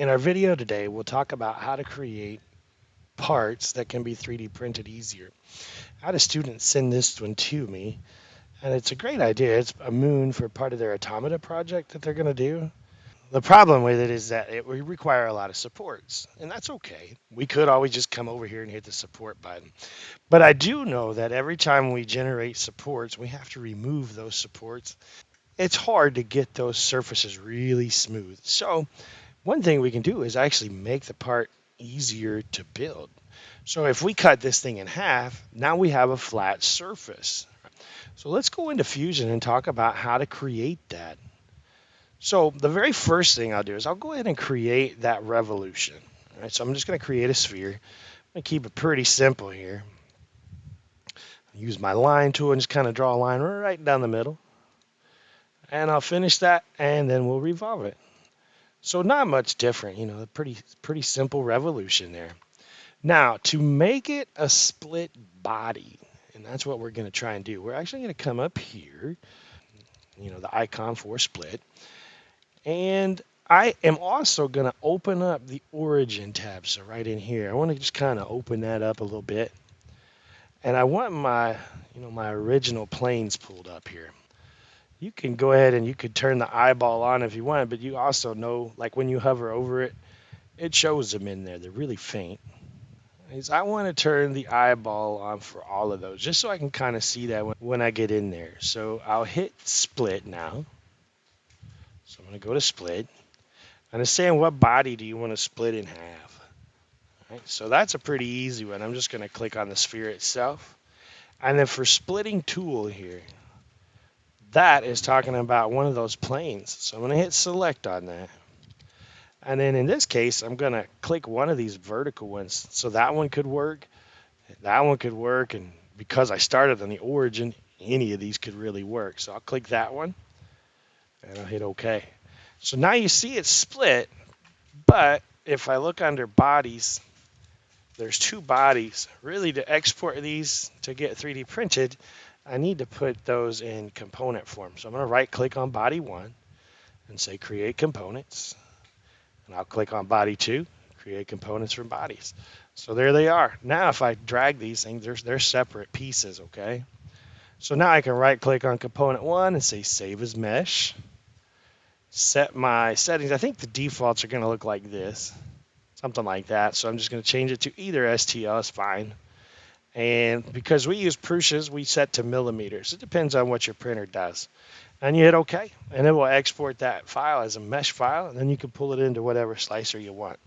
In our video today, we'll talk about how to create parts that can be 3D printed easier. I had a student send this one to me, and it's a great idea. It's a moon for part of their automata project that they're going to do. The problem with it is that it would require a lot of supports, and that's okay. We could always just come over here and hit the support button. But I do know that every time we generate supports, we have to remove those supports. It's hard to get those surfaces really smooth. So one thing we can do is actually make the part easier to build. So if we cut this thing in half, now we have a flat surface. So let's go into Fusion and talk about how to create that. So the very first thing I'll do is I'll go ahead and create that revolution. All right, so I'm just going to create a sphere. I'm going to keep it pretty simple here. Use my line tool and just kind of draw a line right down the middle. And I'll finish that and then we'll revolve it. So not much different, a pretty simple revolution there. Now, to make it a split body, and that's what we're going to try and do, we're actually going to come up here, the icon for split, and I am also going to open up the origin tab. So right in here, I want to just kind of open that up a little bit. And I want my original planes pulled up here. You can go ahead and you could turn the eyeball on if you want, but you also know, like when you hover over it, it shows them in there. They're really faint. Is I want to turn the eyeball on for all of those, just so I can kind of see that when I get in there. So I'll hit split now. So I'm going to go to split. And it's saying what body do you want to split in half? All right, so that's a pretty easy one. I'm just going to click on the sphere itself. And then for splitting tool here, that is talking about one of those planes. So I'm going to hit select on that. And then in this case, I'm going to click one of these vertical ones. So that one could work. That one could work, and because I started on the origin, any of these could really work. So I'll click that one, and I'll hit OK. So now you see it's split, but if I look under bodies, there's two bodies. Really, to export these to get 3D printed, I need to put those in component form. So I'm going to right-click on body 1 and say Create Components. And I'll click on body 2, Create Components from Bodies. So there they are. Now if I drag these things, they're separate pieces, okay? So now I can right click on component 1 and say save as mesh. Set my settings. I think the defaults are going to look like this. Something like that. So I'm just going to change it to either STL is fine. And because we use Prussia's, we set to millimeters. It depends on what your printer does. And you hit OK. And it will export that file as a mesh file. And then you can pull it into whatever slicer you want.